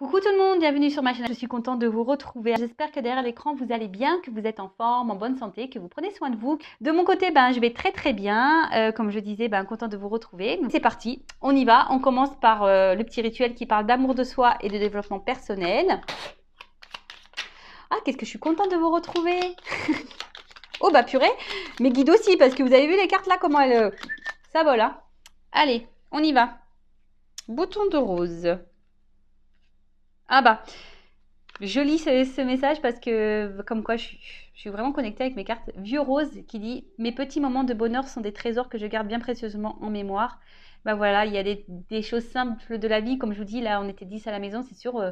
Coucou tout le monde, bienvenue sur ma chaîne. Je suis contente de vous retrouver. J'espère que derrière l'écran vous allez bien, que vous êtes en forme, en bonne santé, que vous prenez soin de vous. De mon côté, je vais très bien. Comme je disais, contente de vous retrouver. C'est parti, on y va. On commence par le petit rituel qui parle d'amour de soi et de développement personnel. Ah, qu'est-ce que je suis contente de vous retrouver. Oh bah purée, mes guides aussi, parce que vous avez vu les cartes là, comment elles... ça vole, hein. Allez, on y va. Bouton de rose. Ah bah, je lis ce message parce que, comme quoi, je suis vraiment connectée avec mes cartes. Vieux Rose qui dit « Mes petits moments de bonheur sont des trésors que je garde bien précieusement en mémoire. » Bah voilà, il y a des choses simples de la vie. Comme je vous dis, là, on était 10 à la maison. C'est sûr,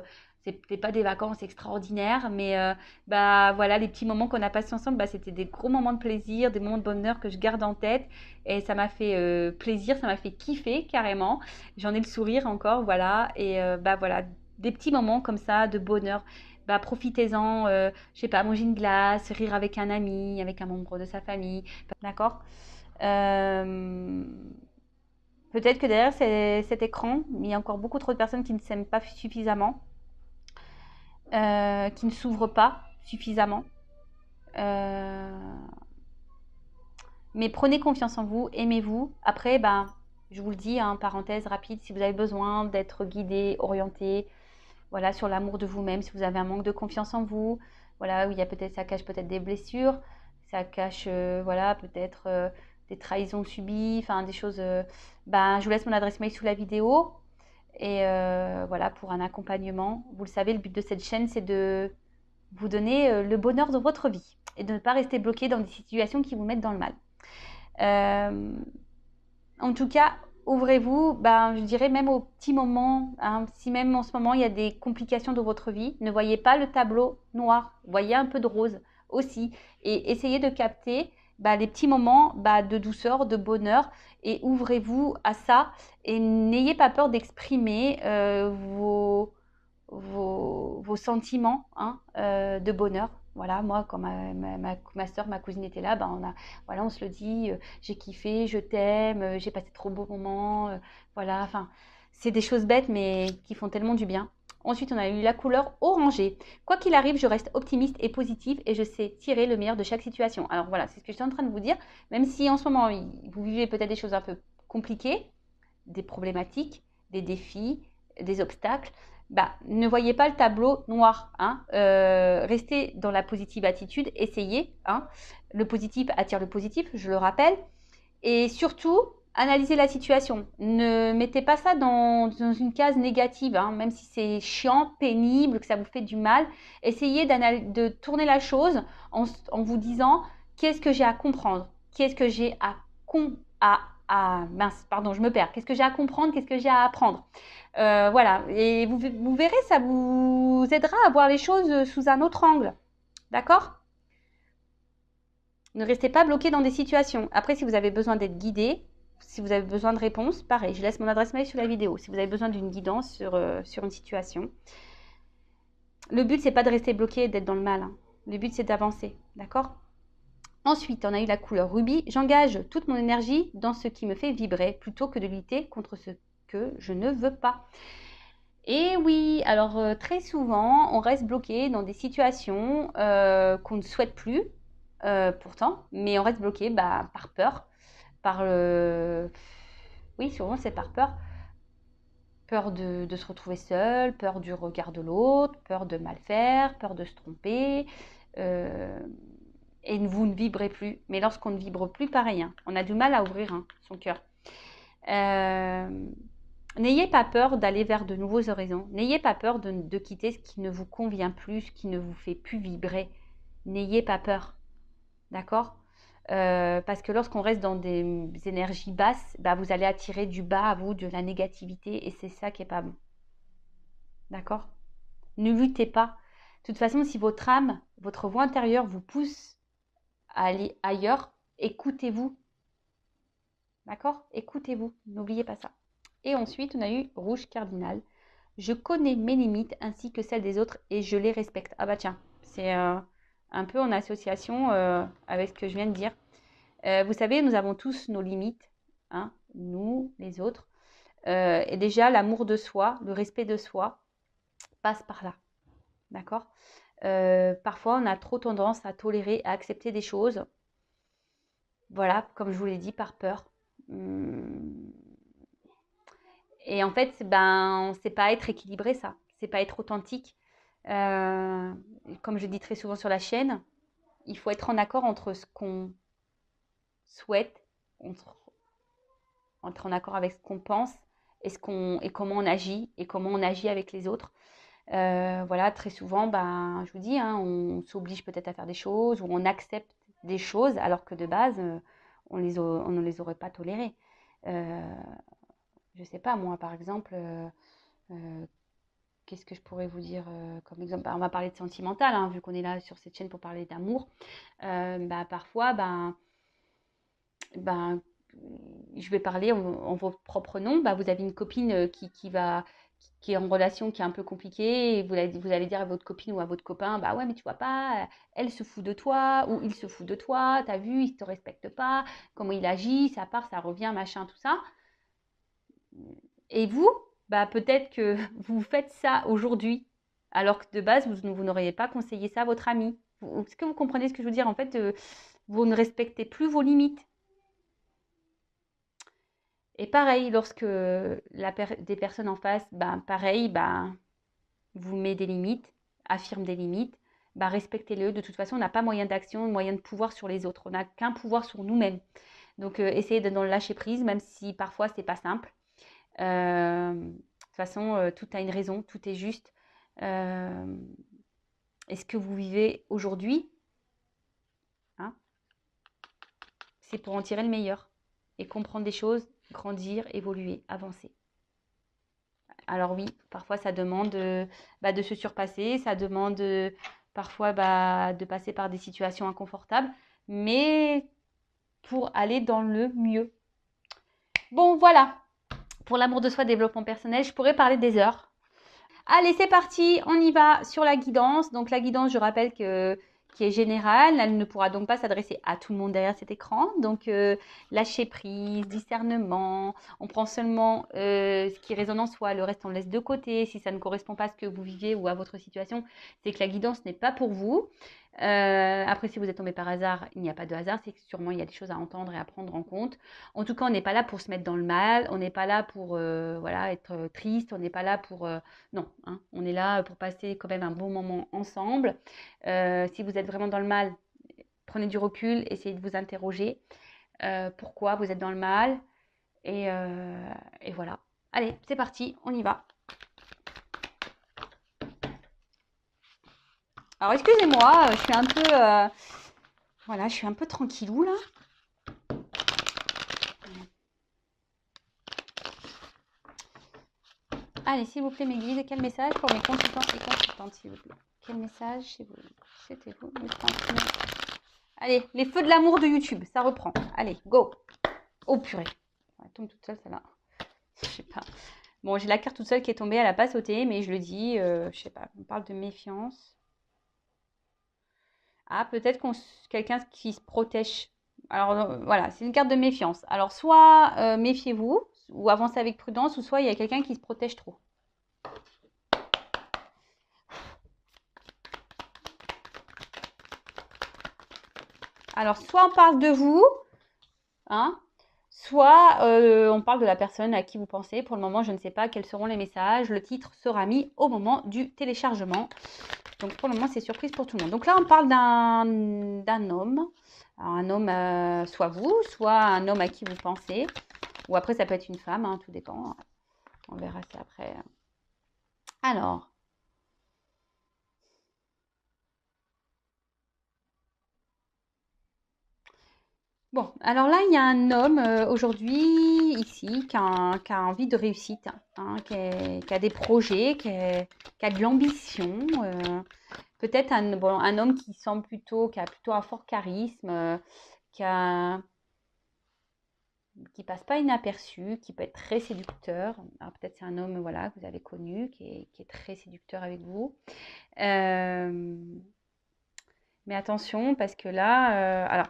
c'était pas des vacances extraordinaires. Mais voilà, les petits moments qu'on a passés ensemble, c'était des gros moments de plaisir, des moments de bonheur que je garde en tête. Et ça m'a fait plaisir, ça m'a fait kiffer carrément. J'en ai le sourire encore, voilà. Et voilà, des petits moments comme ça de bonheur. Profitez-en, je sais pas, manger une glace, rire avec un ami, avec un membre de sa famille, d'accord. Peut-être que derrière cet écran, il y a encore beaucoup trop de personnes qui ne s'aiment pas suffisamment, qui ne s'ouvrent pas suffisamment. Mais prenez confiance en vous, aimez-vous. Après, je vous le dis, parenthèse rapide, si vous avez besoin d'être guidé, orienté, voilà, sur l'amour de vous-même, si vous avez un manque de confiance en vous, voilà, où il y a peut-être, ça cache peut-être des blessures, ça cache, voilà, peut-être des trahisons subies, enfin des choses. Je vous laisse mon adresse mail sous la vidéo et voilà, pour un accompagnement. Vous le savez, le but de cette chaîne, c'est de vous donner le bonheur de votre vie et de ne pas rester bloqué dans des situations qui vous mettent dans le mal. En tout cas, ouvrez-vous, je dirais même aux petits moments, si même en ce moment il y a des complications dans votre vie, ne voyez pas le tableau noir, voyez un peu de rose aussi et essayez de capter les petits moments de douceur, de bonheur et ouvrez-vous à ça et n'ayez pas peur d'exprimer vos sentiments de bonheur. Voilà, moi, quand ma soeur, ma cousine était là, on se le dit, j'ai kiffé, je t'aime, j'ai passé trop beaux moments, voilà, enfin, c'est des choses bêtes, mais qui font tellement du bien. Ensuite, on a eu la couleur orangée. Quoi qu'il arrive, je reste optimiste et positive et je sais tirer le meilleur de chaque situation. Alors voilà, c'est ce que je suis en train de vous dire. Même si en ce moment, vous vivez peut-être des choses un peu compliquées, des problématiques, des défis, des obstacles, ne voyez pas le tableau noir. Restez dans la positive attitude, essayez. Le positif attire le positif, je le rappelle. Et surtout, analysez la situation. Ne mettez pas ça dans une case négative, même si c'est chiant, pénible, que ça vous fait du mal. Essayez de tourner la chose en vous disant qu'est-ce que j'ai à comprendre, qu'est-ce que j'ai mince, pardon, je me perds. Qu'est-ce que j'ai à comprendre, qu'est-ce que j'ai à apprendre. Voilà, et vous verrez, ça vous aidera à voir les choses sous un autre angle. D'accord ? Ne restez pas bloqué dans des situations. Après, si vous avez besoin d'être guidé, si vous avez besoin de réponses, pareil, je laisse mon adresse mail sous la vidéo. Si vous avez besoin d'une guidance sur une situation. Le but, c'est pas de rester bloqué et d'être dans le mal. Le but, c'est d'avancer. D'accord ? Ensuite, on a eu la couleur rubis. J'engage toute mon énergie dans ce qui me fait vibrer plutôt que de lutter contre ce que je ne veux pas. Et oui, alors très souvent, on reste bloqué dans des situations qu'on ne souhaite plus, pourtant, mais on reste bloqué par peur, oui, souvent c'est par peur. Peur de se retrouver seul, peur du regard de l'autre, peur de mal faire, peur de se tromper. Et vous ne vibrez plus. Mais lorsqu'on ne vibre plus, pareil, on a du mal à ouvrir son cœur. N'ayez pas peur d'aller vers de nouveaux horizons. N'ayez pas peur de quitter ce qui ne vous convient plus, ce qui ne vous fait plus vibrer. N'ayez pas peur. D'accord ? Parce que lorsqu'on reste dans des énergies basses, vous allez attirer du bas à vous, de la négativité, et c'est ça qui n'est pas bon. D'accord ? Ne luttez pas. De toute façon, si votre âme, votre voix intérieure vous pousse à aller ailleurs, écoutez-vous. D'accord ? Écoutez-vous. N'oubliez pas ça. Et ensuite, on a eu rouge cardinal. Je connais mes limites ainsi que celles des autres et je les respecte. Ah tiens, c'est un peu en association avec ce que je viens de dire. Vous savez, nous avons tous nos limites, nous, les autres. Et déjà, l'amour de soi, le respect de soi, passe par là. D'accord? Parfois, on a trop tendance à tolérer, à accepter des choses. Voilà, comme je vous l'ai dit, par peur. Et en fait, ben, c'est pas être équilibré, ça. C'est pas être authentique. Comme je dis très souvent sur la chaîne, il faut être en accord entre ce qu'on souhaite, entre en accord avec ce qu'on pense et comment on agit et comment on agit avec les autres. Voilà, très souvent, ben, je vous dis, hein, on s'oblige peut-être à faire des choses ou on accepte des choses alors que de base, on ne les aurait pas tolérées. Je sais pas, moi, par exemple, qu'est-ce que je pourrais vous dire comme exemple? On va parler de sentimental, hein, vu qu'on est là sur cette chaîne pour parler d'amour. Bah, parfois, ben, je vais parler en votre propre nom. Bah, vous avez une copine qui est en relation, qui est un peu compliquée, et vous allez dire à votre copine ou à votre copain, bah ouais, mais tu vois pas, elle se fout de toi, ou il se fout de toi, t'as vu, il te respecte pas, comment il agit, ça part, ça revient, machin, tout ça. Et vous, bah peut-être que vous faites ça aujourd'hui, alors que de base, vous n'auriez pas conseillé ça à votre ami. Est-ce que vous comprenez ce que je veux dire? En fait, vous ne respectez plus vos limites. Et pareil, lorsque des personnes en face, ben, pareil, ben, vous met des limites, affirme des limites, ben, respectez-le. De toute façon, on n'a pas moyen d'action, moyen de pouvoir sur les autres. On n'a qu'un pouvoir sur nous-mêmes. Donc, essayez d'être dans le lâcher prise, même si parfois, c'est pas simple. De toute façon, tout a une raison, tout est juste. Euh, Est-ce que vous vivez aujourd'hui, hein, c'est pour en tirer le meilleur et comprendre des choses, grandir, évoluer, avancer. Alors oui, parfois ça demande de se surpasser, ça demande parfois de passer par des situations inconfortables, mais pour aller dans le mieux. Bon, voilà, pour l'amour de soi, développement personnel, je pourrais parler des heures. Allez, c'est parti, on y va sur la guidance. Donc la guidance, je rappelle qui est générale, elle ne pourra donc pas s'adresser à tout le monde derrière cet écran. Donc lâcher prise, discernement, on prend seulement ce qui résonne en soi, le reste on laisse de côté. Si ça ne correspond pas à ce que vous vivez ou à votre situation, c'est que la guidance n'est pas pour vous. Après, si vous êtes tombé par hasard, il n'y a pas de hasard, c'est que sûrement il y a des choses à entendre et à prendre en compte. En tout cas, on n'est pas là pour se mettre dans le mal, on n'est pas là pour voilà, être triste, on n'est pas là pour... non, hein, on est là pour passer quand même un bon moment ensemble. Si vous êtes vraiment dans le mal, prenez du recul, essayez de vous interroger. Pourquoi vous êtes dans le mal et voilà. Allez, c'est parti, on y va. Alors, excusez-moi, je suis un peu... voilà, je suis un peu tranquillou, là. Allez, s'il vous plaît, mes guides, quel message pour mes consultants et consultantes, s'il vous plaît? Quel message souhaitez-vous me transmettre? Allez, les feux de l'amour de YouTube, ça reprend. Allez, go. Oh purée. Elle tombe toute seule, celle-là. Je sais pas. Bon, j'ai la carte toute seule qui est tombée, elle n'a pas sauté, mais je le dis, je sais pas. On parle de méfiance. Ah, peut-être quelqu'un qui se protège. Alors voilà, c'est une carte de méfiance. Alors soit méfiez-vous, ou avancez avec prudence, ou soit il y a quelqu'un qui se protège trop. Alors soit on parle de vous, hein, soit on parle de la personne à qui vous pensez. Pour le moment, je ne sais pas quels seront les messages. Le titre sera mis au moment du téléchargement. Donc pour le moment, c'est surprise pour tout le monde. Donc là, on parle d'un homme. Alors, un homme, soit vous, soit un homme à qui vous pensez. Ou après, ça peut être une femme, hein, tout dépend. On verra ça après. Alors. Bon, alors là, il y a un homme aujourd'hui, ici, qui a envie de réussite, hein, qui a des projets, qui a de l'ambition. Peut-être un homme qui a plutôt un fort charisme, qui a, qui passe pas inaperçu, qui peut être très séducteur. Alors peut-être c'est un homme voilà, que vous avez connu, qui est très séducteur avec vous. Mais attention, parce que là, alors,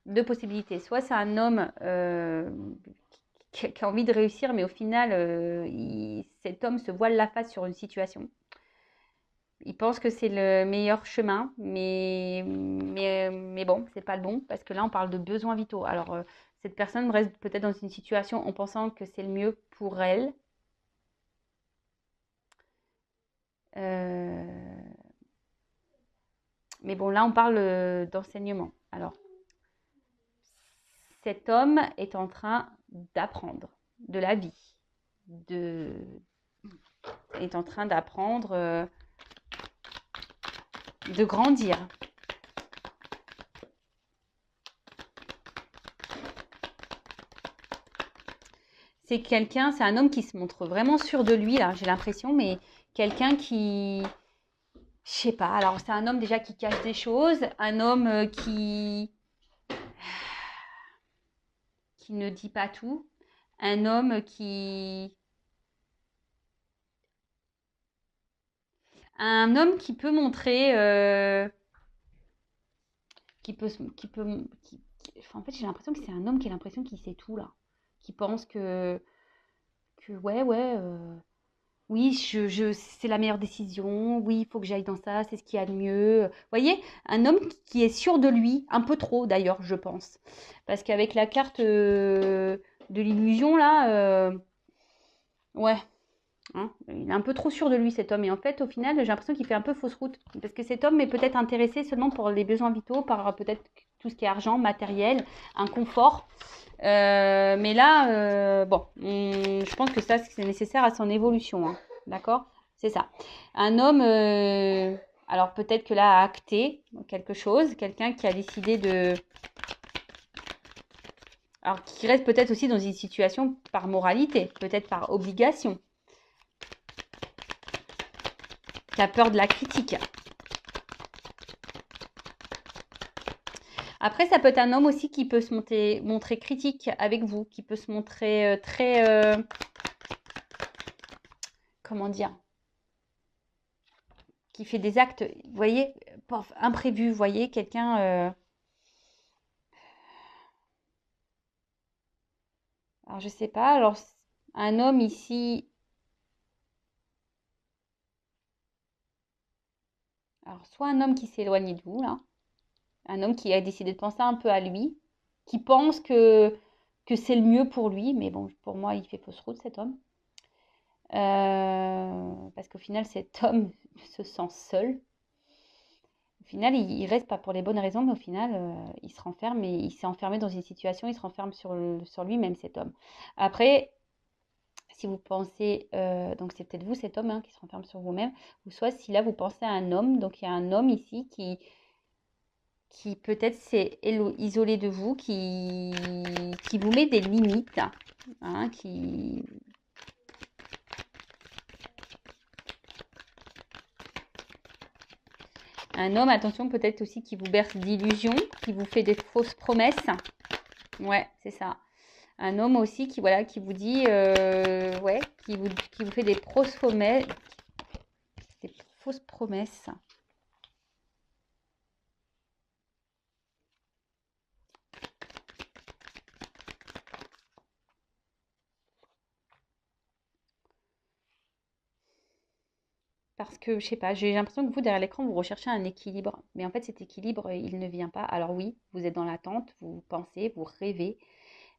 deux possibilités. Soit c'est un homme qui a envie de réussir, mais au final, cet homme se voile la face sur une situation. Il pense que c'est le meilleur chemin, mais bon, c'est pas le bon, parce que là, on parle de besoins vitaux. Alors, cette personne reste peut-être dans une situation en pensant que c'est le mieux pour elle. Mais bon, là, on parle d'enseignement. Alors, cet homme est en train d'apprendre de la vie, est en train d'apprendre, de grandir. C'est quelqu'un, c'est un homme qui se montre vraiment sûr de lui, là, j'ai l'impression, mais quelqu'un qui, je sais pas, alors c'est un homme déjà qui cache des choses, un homme qui ne dit pas tout, un homme qui peut montrer, enfin, en fait, j'ai l'impression que c'est un homme qui a l'impression qu'il sait tout là, qui pense que ouais, oui, c'est la meilleure décision, oui, il faut que j'aille dans ça, c'est ce qu'il y a de mieux. Vous voyez, un homme qui est sûr de lui, un peu trop d'ailleurs, je pense, parce qu'avec la carte de l'illusion là, ouais. Hein, il est un peu trop sûr de lui cet homme et en fait au final j'ai l'impression qu'il fait un peu fausse route parce que cet homme est peut-être intéressé seulement pour les besoins vitaux, par peut-être tout ce qui est argent, matériel, un confort. Mais là, bon, je pense que ça c'est nécessaire à son évolution, hein, d'accord? C'est ça. Un homme, alors peut-être que là a acté quelque chose, quelqu'un qui a décidé de... Alors qui reste peut-être aussi dans une situation par moralité, peut-être par obligation. Qui a peur de la critique. Après, ça peut être un homme aussi qui peut se montrer critique avec vous, qui peut se montrer très... comment dire? Qui fait des actes, vous voyez, imprévus, vous voyez, quelqu'un... alors, je sais pas, alors, un homme ici... Alors, soit un homme qui s'est éloigné de vous, là, un homme qui a décidé de penser un peu à lui, qui pense que c'est le mieux pour lui, mais bon, pour moi, il fait fausse route, cet homme. Parce qu'au final, cet homme se sent seul. Au final, il reste pas pour les bonnes raisons, mais au final, il se renferme et il s'est enfermé dans une situation, il se renferme sur lui-même, cet homme. Après, si vous pensez, donc c'est peut-être vous, cet homme, hein, qui se renferme sur vous-même, ou soit si là, vous pensez à un homme, donc il y a un homme ici qui peut-être s'est isolé de vous, qui vous met des limites, hein, un homme, attention, peut-être aussi qui vous berce d'illusions, qui vous fait des fausses promesses. Ouais, c'est ça. Un homme aussi qui, voilà, qui vous dit, ouais, qui vous fait des fausses promesses. Des fausses promesses. Parce que, je sais pas, j'ai l'impression que vous, derrière l'écran, vous recherchez un équilibre. Mais en fait, cet équilibre, il ne vient pas. Alors oui, vous êtes dans l'attente, vous pensez, vous rêvez.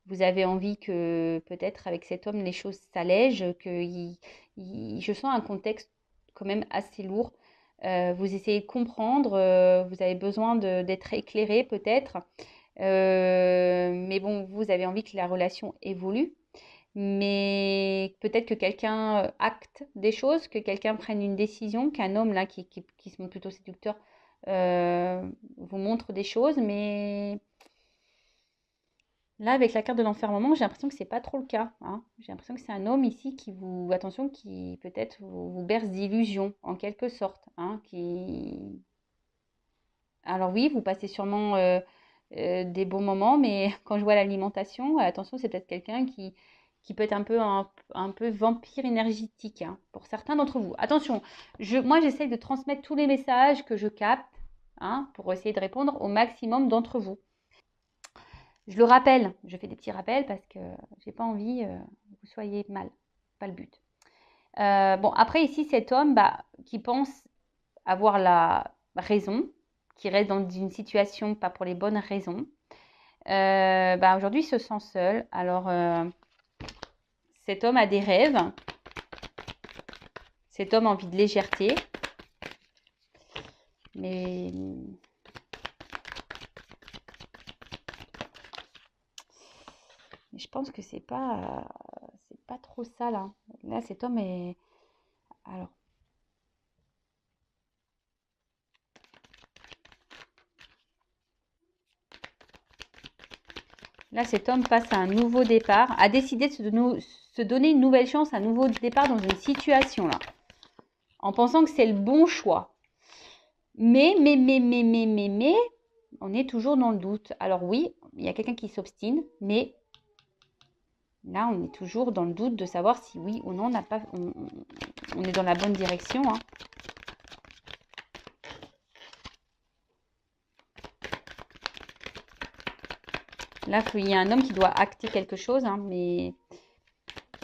Vous avez envie que peut-être avec cet homme, les choses s'allègent, je sens un contexte quand même assez lourd. Vous essayez de comprendre, vous avez besoin d'être éclairé peut-être. Mais bon, vous avez envie que la relation évolue. Mais peut-être que quelqu'un acte des choses, que quelqu'un prenne une décision, qu'un homme là qui se montre plutôt séducteur vous montre des choses, mais là, avec la carte de l'enfermement, j'ai l'impression que c'est pas trop le cas, hein. J'ai l'impression que c'est un homme ici qui vous, attention, qui peut-être vous berce d'illusions, en quelque sorte, hein, qui... Alors oui, vous passez sûrement des bons moments, mais quand je vois l'alimentation, attention, c'est peut-être quelqu'un qui peut être un peu vampire énergétique, hein, pour certains d'entre vous. Attention, moi, j'essaye de transmettre tous les messages que je capte, hein, pour essayer de répondre au maximum d'entre vous. Je le rappelle, je fais des petits rappels parce que j'ai pas envie que vous soyez mal, pas le but. Bon, après ici, cet homme qui pense avoir la raison, qui reste dans une situation pas pour les bonnes raisons, aujourd'hui il se sent seul. Alors, cet homme a des rêves, cet homme a envie de légèreté, mais je pense que c'est pas trop ça là. Là, cet homme est... Alors, là, cet homme passe à un nouveau départ, a décidé de se donner une nouvelle chance, un nouveau départ dans une situation là, en pensant que c'est le bon choix. Mais, on est toujours dans le doute. Alors oui, il y a quelqu'un qui s'obstine, mais là, on est toujours dans le doute de savoir si oui ou non on est dans la bonne direction. Hein. Là, il y a un homme qui doit acter quelque chose, hein, mais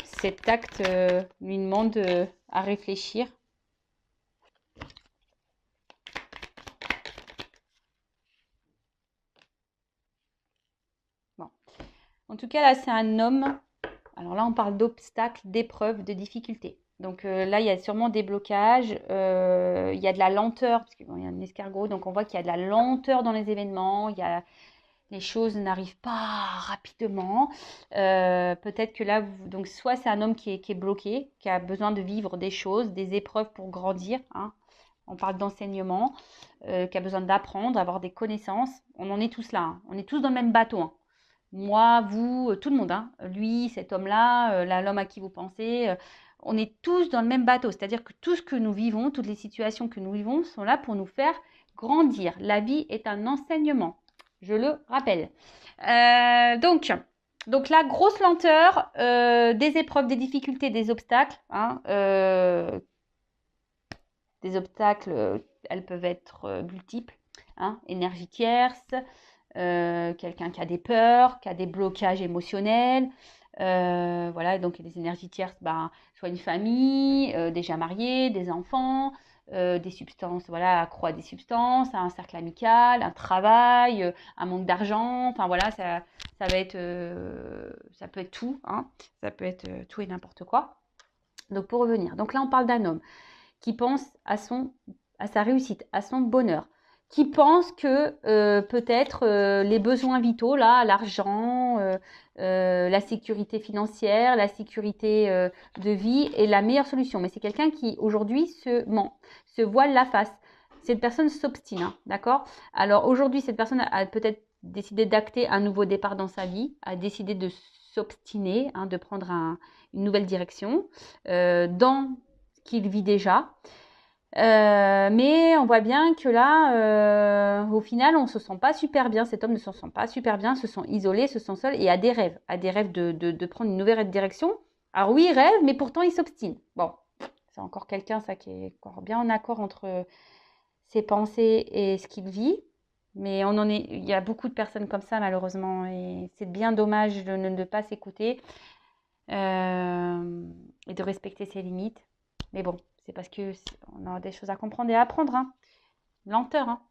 cet acte lui demande à réfléchir. Bon. En tout cas, là, c'est un homme. Alors là, on parle d'obstacles, d'épreuves, de difficultés. Donc là, il y a sûrement des blocages, il y a de la lenteur, parce qu'il y a un escargot, donc on voit qu'il y a de la lenteur dans les événements, les choses n'arrivent pas rapidement. Peut-être que là, donc soit c'est un homme qui est bloqué, qui a besoin de vivre des choses, des épreuves pour grandir. Hein. On parle d'enseignement, qui a besoin d'apprendre, avoir des connaissances. On en est tous là, hein. On est tous dans le même bateau. Hein. Moi, vous, tout le monde. Hein. Lui, cet homme-là, l'homme à qui vous pensez. On est tous dans le même bateau. C'est-à-dire que tout ce que nous vivons, toutes les situations que nous vivons sont là pour nous faire grandir. La vie est un enseignement. Je le rappelle. Donc là, grosse lenteur, des épreuves, des difficultés, des obstacles. Hein, des obstacles, elles peuvent être multiples. Hein, énergie tierce, quelqu'un qui a des peurs, qui a des blocages émotionnels. Voilà, donc les énergies tierces, soit une famille, déjà mariée, des enfants. Des substances, voilà, accro à des substances, un cercle amical, un travail, un manque d'argent, enfin voilà, ça va être, ça peut être tout, hein, ça peut être tout et n'importe quoi. Donc pour revenir, donc là on parle d'un homme qui pense à sa réussite, à son bonheur, qui pense que peut-être les besoins vitaux, là, l'argent, la sécurité financière, la sécurité de vie est la meilleure solution. Mais c'est quelqu'un qui aujourd'hui se ment, se voile la face. Cette personne s'obstine, hein, d'accord? Alors aujourd'hui, cette personne a peut-être décidé d'acter un nouveau départ dans sa vie, a décidé de s'obstiner, hein, de prendre une nouvelle direction dans ce qu'il vit déjà. Mais on voit bien que là, au final, on ne se sent pas super bien. Cet homme ne se sent pas super bien, se sent isolé, se sent seul et a des rêves de prendre une nouvelle direction. Alors oui, il rêve, mais pourtant il s'obstine. Bon, c'est encore quelqu'un, ça, qui est encore bien en accord entre ses pensées et ce qu'il vit. Mais il y a beaucoup de personnes comme ça, malheureusement, et c'est bien dommage de ne pas s'écouter et de respecter ses limites. Mais bon, c'est parce qu'on a des choses à comprendre et à apprendre. Hein. Lenteur. Hein.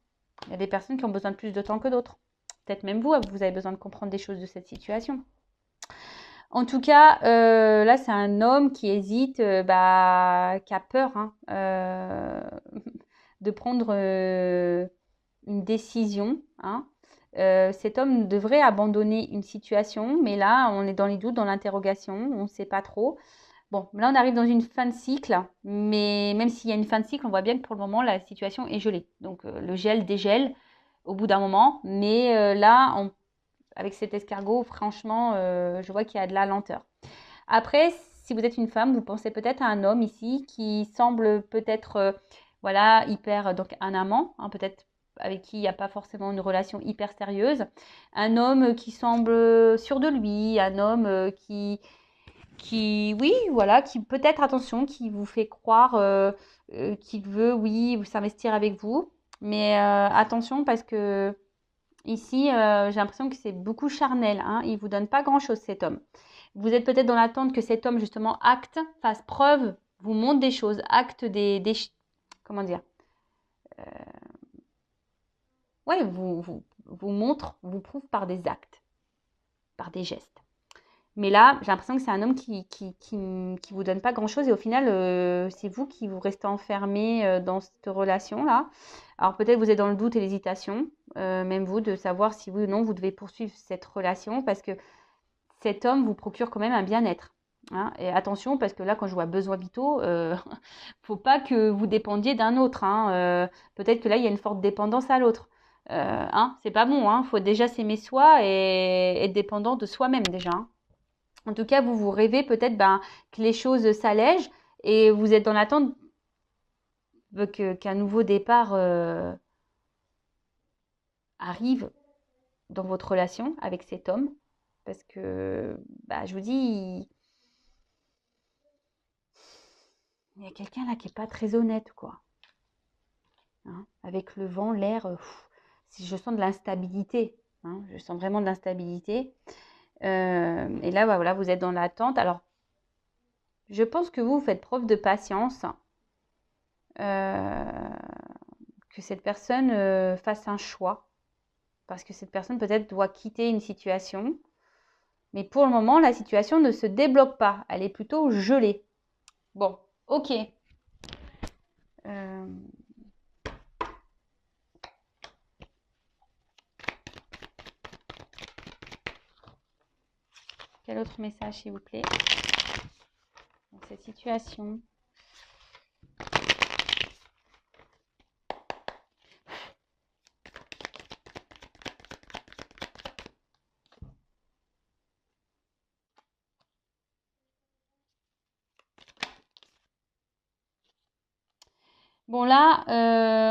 Il y a des personnes qui ont besoin de plus de temps que d'autres. Peut-être même vous avez besoin de comprendre des choses de cette situation. En tout cas, là, c'est un homme qui hésite, qui a peur de prendre une décision. Hein. Cet homme devrait abandonner une situation, mais là, on est dans les doutes, dans l'interrogation, on ne sait pas trop. Bon, là, on arrive dans une fin de cycle, mais même s'il y a une fin de cycle, on voit bien que pour le moment, la situation est gelée. Donc, le gel dégèle au bout d'un moment, mais là, avec cet escargot, franchement, je vois qu'il y a de la lenteur. Après, si vous êtes une femme, vous pensez peut-être à un homme ici qui semble peut-être, voilà, hyper, donc un amant, hein, peut-être avec qui il n'y a pas forcément une relation hyper sérieuse. Un homme qui semble sûr de lui, un homme oui, voilà, qui peut-être, attention, qui vous fait croire qu'il veut, oui, s'investir avec vous. Mais attention parce que Ici, j'ai l'impression que c'est beaucoup charnel, hein. Il ne vous donne pas grand-chose, cet homme. Vous êtes peut-être dans l'attente que cet homme, justement, acte, fasse preuve, vous montre des choses, acte comment dire? Ouais, vous montre, vous prouve par des actes, par des gestes. Mais là, j'ai l'impression que c'est un homme qui vous donne pas grand-chose et au final, c'est vous qui vous restez enfermé dans cette relation-là. Alors peut-être vous êtes dans le doute et l'hésitation, même vous, de savoir si oui ou non vous devez poursuivre cette relation parce que cet homme vous procure quand même un bien-être. Hein. Et attention, parce que là, quand je vois besoins vitaux, faut pas que vous dépendiez d'un autre. Hein. Peut-être que là, il y a une forte dépendance à l'autre. Hein, c'est pas bon. Hein. Faut déjà s'aimer soi et être dépendant de soi-même déjà. Hein. En tout cas, vous rêvez peut-être que les choses s'allègent et vous êtes dans l'attente qu'un nouveau départ arrive dans votre relation avec cet homme. Parce que, je vous dis, il y a quelqu'un là qui n'est pas très honnête, quoi. Hein. Avec le vent, l'air, si je sens de l'instabilité. Hein, je sens vraiment de l'instabilité. Et là, voilà, vous êtes dans l'attente. Alors, je pense que vous faites preuve de patience. Que cette personne fasse un choix. Parce que cette personne peut-être doit quitter une situation. Mais pour le moment, la situation ne se débloque pas. Elle est plutôt gelée. Bon, ok. Euh, Quel autre message, s'il vous plaît, dans cette situation? Bon là,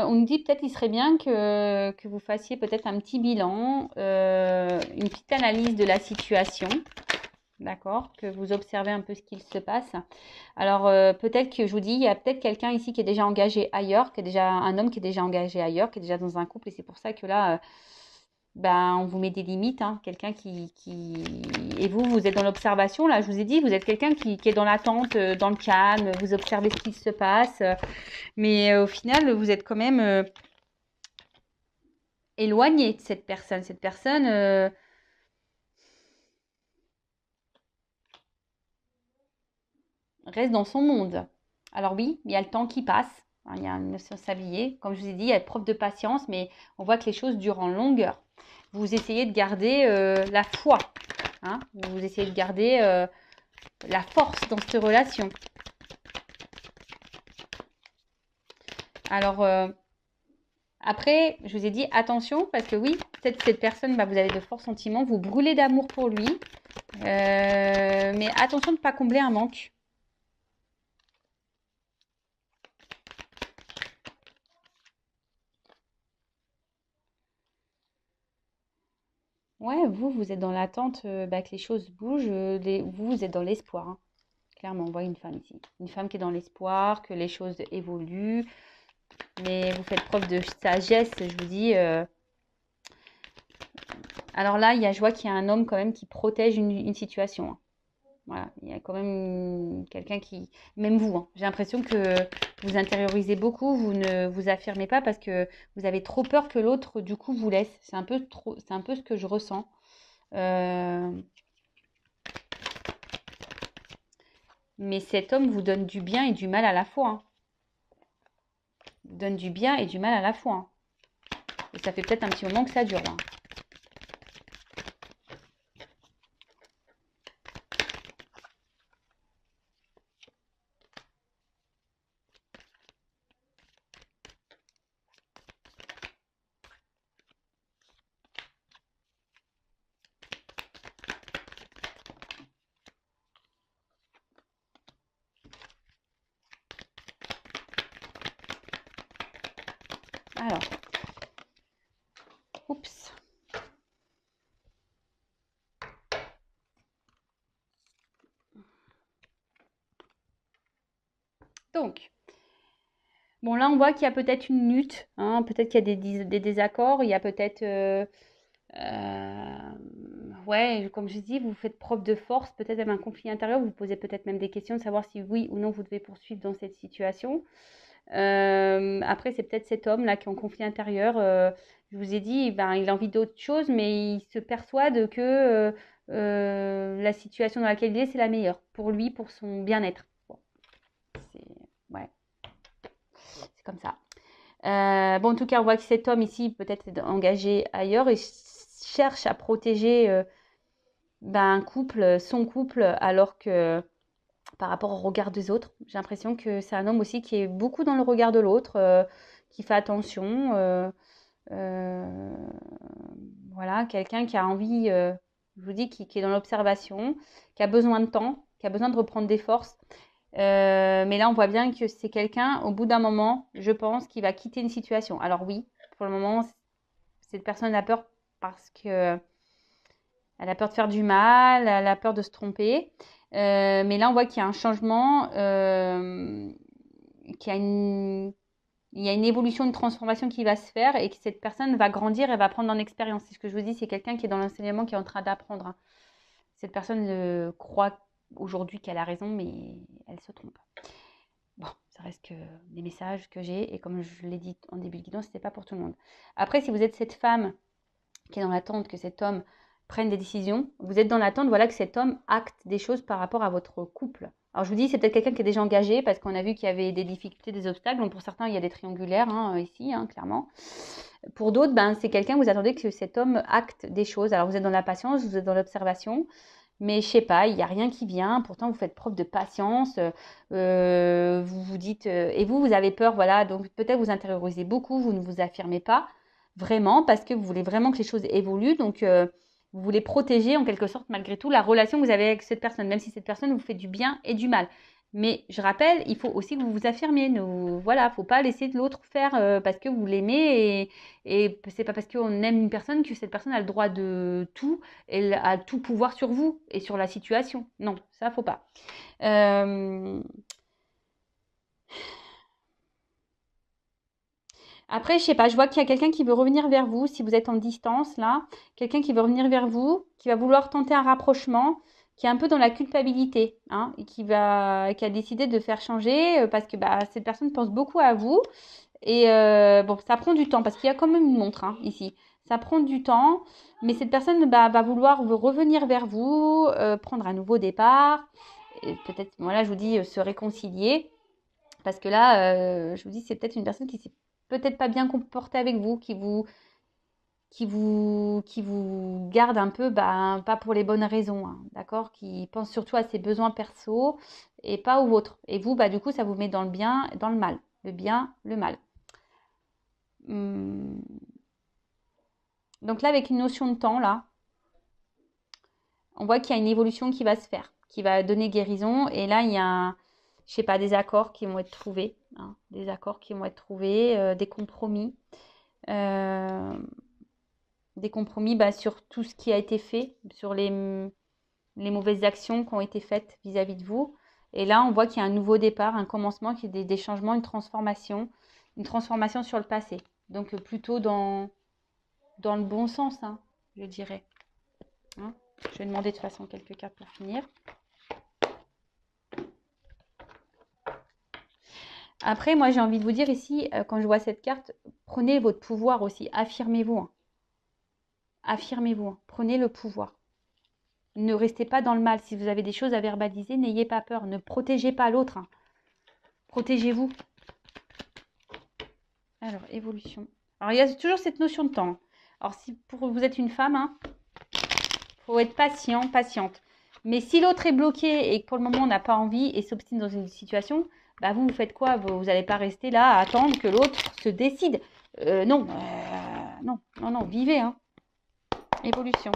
on nous dit peut-être qu'il serait bien que vous fassiez peut-être un petit bilan, une petite analyse de la situation, d'accord? Que vous observez un peu ce qu'il se passe. Alors peut-être que je vous dis, il y a peut-être quelqu'un ici qui est déjà engagé ailleurs, qui est déjà un homme qui est déjà engagé ailleurs, qui est déjà dans un couple, et c'est pour ça que là, on vous met des limites, hein. Quelqu'un Et vous êtes dans l'observation, là, je vous ai dit, vous êtes quelqu'un qui est dans l'attente, dans le calme, vous observez ce qui se passe. Mais au final, vous êtes quand même éloigné de cette personne. Cette personne reste dans son monde. Alors oui, il y a le temps qui passe. Hein, il y a une s'habiller. Comme je vous ai dit, il y a preuve de patience, mais on voit que les choses durent en longueur. Vous essayez de garder la foi. Hein, vous essayez de garder la force dans cette relation. Alors, après, je vous ai dit attention parce que oui, peut-être cette personne, vous avez de forts sentiments, vous brûlez d'amour pour lui. Mais attention de ne pas combler un manque. Ouais, vous êtes dans l'attente que les choses bougent. Vous êtes dans l'espoir. Hein. Clairement, on voit une femme ici. Une femme qui est dans l'espoir, que les choses évoluent. Mais vous faites preuve de sagesse, je vous dis. Alors là, je vois qu'il y a un homme quand même qui protège une situation. Hein. Voilà, il y a quand même quelqu'un qui, même vous, hein, j'ai l'impression que vous intériorisez beaucoup, vous ne vous affirmez pas parce que vous avez trop peur que l'autre, du coup, vous laisse. C'est un peu trop, c'est un peu ce que je ressens. Euh, mais cet homme vous donne du bien et du mal à la fois. Hein. Vous donne du bien et du mal à la fois. Hein. Et ça fait peut-être un petit moment que ça dure là. Alors, oups. Donc, bon là on voit qu'il y a peut-être une lutte, hein, peut-être qu'il y a des désaccords, il y a peut-être Ouais, comme je dis, vous faites preuve de force, peut-être même un conflit intérieur, vous vous posez peut-être même des questions de savoir si oui ou non vous devez poursuivre dans cette situation. Après, c'est peut-être cet homme-là qui est en conflit intérieur. Je vous ai dit, ben, il a envie d'autre chose, mais il se persuade que la situation dans laquelle il est, c'est la meilleure pour lui, pour son bien-être. Bon, c'est ouais, c'est comme ça. Bon, en tout cas, on voit que cet homme ici peut-être est engagé ailleurs et cherche à protéger ben, un couple, son couple, alors que par rapport au regard des autres, j'ai l'impression que c'est un homme aussi qui est beaucoup dans le regard de l'autre, qui fait attention. Euh, voilà, quelqu'un qui a envie, je vous dis, qui est dans l'observation, qui a besoin de temps, qui a besoin de reprendre des forces. Mais là, on voit bien que c'est quelqu'un, au bout d'un moment, je pense, qui va quitter une situation. Alors oui, pour le moment, cette personne a peur parce que elle a peur de faire du mal, elle a peur de se tromper. Mais là, on voit qu'il y a un changement, qu'il y a il y a une évolution, une transformation qui va se faire et que cette personne va grandir et va prendre en expérience. C'est ce que je vous dis, c'est quelqu'un qui est dans l'enseignement, qui est en train d'apprendre, hein. Cette personne croit aujourd'hui qu'elle a raison, mais elle se trompe. Bon, ça reste que des messages que j'ai et comme je l'ai dit en début de guidon, ce n'était pas pour tout le monde. Après, si vous êtes cette femme qui est dans l'attente que cet homme prenne des décisions, vous êtes dans l'attente, voilà, que cet homme acte des choses par rapport à votre couple. Alors je vous dis, c'est peut-être quelqu'un qui est déjà engagé parce qu'on a vu qu'il y avait des difficultés, des obstacles. Donc pour certains, il y a des triangulaires hein, ici, hein, clairement. Pour d'autres, ben, c'est quelqu'un, vous attendez que cet homme acte des choses. Alors vous êtes dans la patience, vous êtes dans l'observation. Mais je sais pas, il n'y a rien qui vient. Pourtant, vous faites preuve de patience. Vous vous dites, et vous avez peur, voilà. Donc peut-être vous intériorisez beaucoup, vous ne vous affirmez pas vraiment parce que vous voulez vraiment que les choses évoluent. Donc vous voulez protéger en quelque sorte malgré tout la relation que vous avez avec cette personne, même si cette personne vous fait du bien et du mal. Mais je rappelle, il faut aussi que vous vous affirmiez. Voilà, faut pas laisser l'autre faire parce que vous l'aimez et c'est pas parce qu'on aime une personne que cette personne a le droit de tout, elle a tout pouvoir sur vous et sur la situation. Non, ça faut pas. Après, je sais pas, je vois qu'il y a quelqu'un qui veut revenir vers vous, si vous êtes en distance là, quelqu'un qui veut revenir vers vous, qui va vouloir tenter un rapprochement, qui est un peu dans la culpabilité, hein, et qui a décidé de faire changer parce que bah, cette personne pense beaucoup à vous. Et bon, ça prend du temps parce qu'il y a quand même une montre hein, ici. Ça prend du temps, mais cette personne bah, va vouloir revenir vers vous, prendre un nouveau départ, et peut-être, voilà, je vous dis, se réconcilier. Parce que là, je vous dis, c'est peut-être une personne qui s'est peut-être pas bien comportée avec vous, qui vous garde un peu, bah, pas pour les bonnes raisons, hein, d'accord? Qui pense surtout à ses besoins perso et pas aux vôtres. Et vous, bah, du coup, ça vous met dans le bien et dans le mal. Le bien, le mal. Hum. Donc là, avec une notion de temps, là, on voit qu'il y a une évolution qui va se faire, qui va donner guérison. Et là, il y a, je sais pas, des accords qui vont être trouvés, hein, des accords qui vont être trouvés, euh, des compromis bah, sur tout ce qui a été fait, sur les mauvaises actions qui ont été faites vis-à-vis de vous. Et là, on voit qu'il y a un nouveau départ, un commencement, qu'il y a des changements, une transformation sur le passé. Donc plutôt dans le bon sens, hein, je dirais. Hein, je vais demander de toute façon quelques cartes pour finir. Après, moi, j'ai envie de vous dire ici, quand je vois cette carte, prenez votre pouvoir aussi. Affirmez-vous. Hein. Affirmez-vous. Hein. Prenez le pouvoir. Ne restez pas dans le mal. Si vous avez des choses à verbaliser, n'ayez pas peur. Ne protégez pas l'autre. Hein. Protégez-vous. Alors, évolution. Alors, il y a toujours cette notion de temps. Alors, si vous êtes une femme, hein, faut être patient, patiente. Mais si l'autre est bloqué et que pour le moment on n'a pas envie et s'obstine dans une situation, bah vous faites quoi? Vous n'allez pas rester là à attendre que l'autre se décide. Non, non, non, non, vivez, hein. Évolution.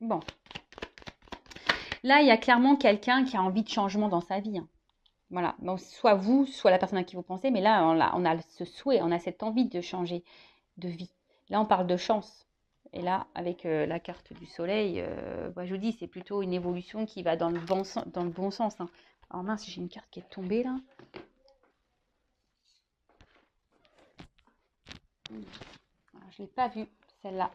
Bon. Là, il y a clairement quelqu'un qui a envie de changement dans sa vie. Hein. Voilà. Bon, soit vous, soit la personne à qui vous pensez, mais là, on a ce souhait, on a cette envie de changer de vie. Là, on parle de chance. Et là, avec la carte du soleil, je vous dis, c'est plutôt une évolution qui va dans le bon sens. Hein. Alors mince, j'ai une carte qui est tombée là. Alors, je ne l'ai pas vue, celle-là.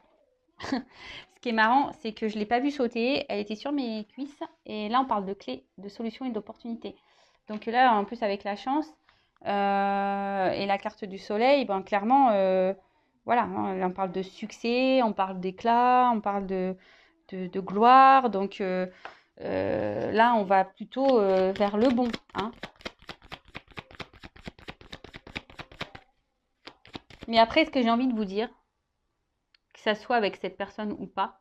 Ce qui est marrant, c'est que je ne l'ai pas vue sauter. Elle était sur mes cuisses. Et là, on parle de clés, de solutions et d'opportunités. Donc là, en plus, avec la chance et la carte du soleil, ben, clairement, voilà, hein, on parle de succès, on parle d'éclat, on parle de gloire. Donc là, on va plutôt vers le bon. Hein. Mais après, ce que j'ai envie de vous dire, que ça soit avec cette personne ou pas,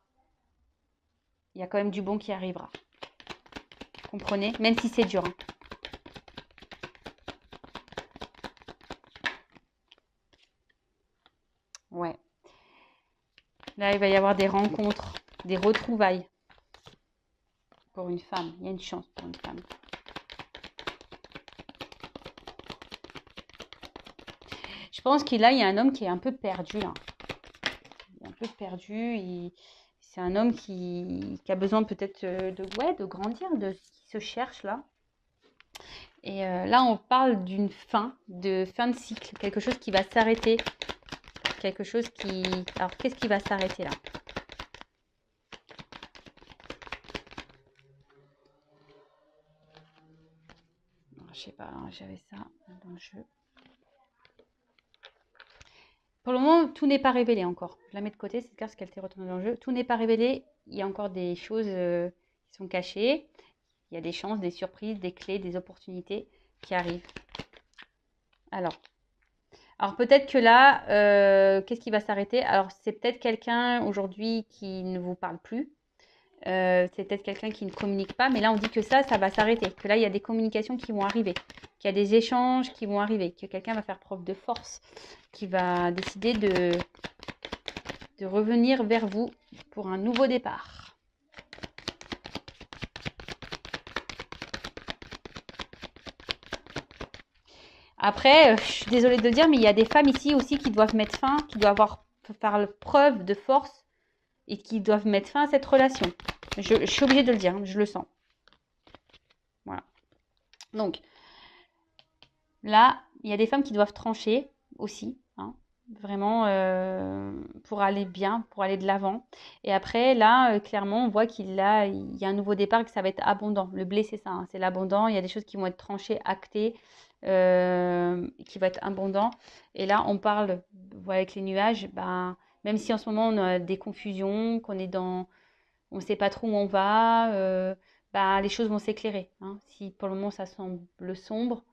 il y a quand même du bon qui arrivera. Comprenez? Même si c'est dur. Hein. Ouais. Là, il va y avoir des rencontres, des retrouvailles. Pour une femme. Il y a une chance pour une femme. Je pense qu'il y a un homme qui est un peu perdu là. Il est un peu perdu. C'est un homme qui a besoin peut-être de grandir, qui se cherche là. Et là, on parle d'une fin de cycle. Quelque chose qui va s'arrêter. Quelque chose qui... Alors, qu'est-ce qui va s'arrêter là? Je sais pas, j'avais ça dans le jeu. Pour le moment, tout n'est pas révélé encore. Je la mets de côté, cette carte, parce qu'elle était retournée dans le jeu. Tout n'est pas révélé. Il y a encore des choses qui sont cachées. Il y a des chances, des surprises, des clés, des opportunités qui arrivent. Alors peut-être que là, qu'est-ce qui va s'arrêter? Alors, c'est peut-être quelqu'un aujourd'hui qui ne vous parle plus. C'est peut-être quelqu'un qui ne communique pas. Mais là, on dit que ça va s'arrêter. Que là, il y a des communications qui vont arriver. Qu'il y a des échanges qui vont arriver. Que quelqu'un va faire preuve de force. Qui va décider de revenir vers vous pour un nouveau départ. Après, je suis désolée de le dire, mais il y a des femmes ici aussi qui doivent mettre fin, qui doivent faire preuve de force et qui doivent mettre fin à cette relation. Je suis obligée de le dire, hein, je le sens. Voilà. Donc, là, il y a des femmes qui doivent trancher aussi, hein, vraiment pour aller bien, pour aller de l'avant. Et après, là, clairement, on voit il y a un nouveau départ, que ça va être abondant. Le blé, c'est ça, hein, c'est l'abondant. Il y a des choses qui vont être tranchées, actées, qui vont être abondant. Et là, on parle, voilà, avec les nuages, ben, même si en ce moment, on a des confusions, qu'on est dans... On ne sait pas trop où on va, ben, les choses vont s'éclairer. Hein. Si pour le moment, ça semble sombre,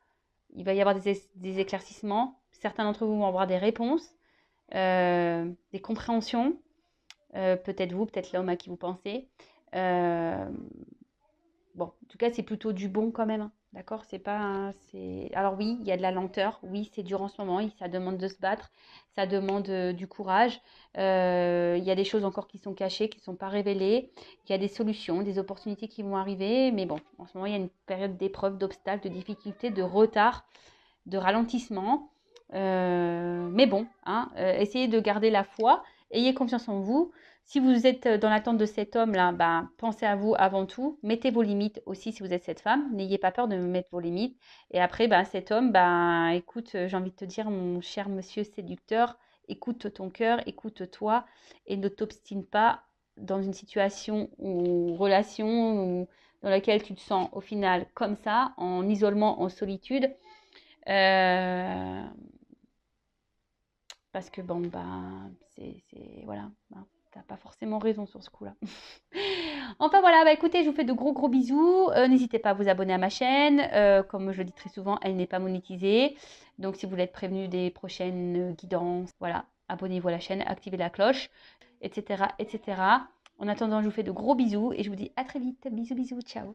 il va y avoir des éclaircissements. Certains d'entre vous vont avoir des réponses, des compréhensions. Peut-être vous, peut-être l'homme à qui vous pensez. Bon, en tout cas, c'est plutôt du bon quand même. Hein. D'accord? C'est pas. Alors oui, il y a de la lenteur. Oui, c'est dur en ce moment. Ça demande de se battre. Ça demande du courage. Il y a des choses encore qui sont cachées, qui ne sont pas révélées. Il y a des solutions, des opportunités qui vont arriver. Mais bon, en ce moment, il y a une période d'épreuve, d'obstacles, de difficultés, de retard, de ralentissement. Mais bon, hein, essayez de garder la foi. Ayez confiance en vous. Si vous êtes dans l'attente de cet homme-là, ben, pensez à vous avant tout. Mettez vos limites aussi si vous êtes cette femme. N'ayez pas peur de mettre vos limites. Et après, ben, cet homme, ben, écoute, j'ai envie de te dire, mon cher monsieur séducteur, écoute ton cœur, écoute-toi et ne t'obstine pas dans une situation ou relation dans laquelle tu te sens au final comme ça, en isolement, en solitude. Parce que bon, ben, voilà, ben, t'as pas forcément raison sur ce coup-là. Enfin voilà, bah écoutez, je vous fais de gros bisous. N'hésitez pas à vous abonner à ma chaîne. Comme je le dis très souvent, elle n'est pas monétisée. Donc si vous voulez être prévenu des prochaines guidances, voilà, abonnez-vous à la chaîne, activez la cloche, etc., etc. En attendant, je vous fais de gros bisous et je vous dis à très vite. Bisous, ciao.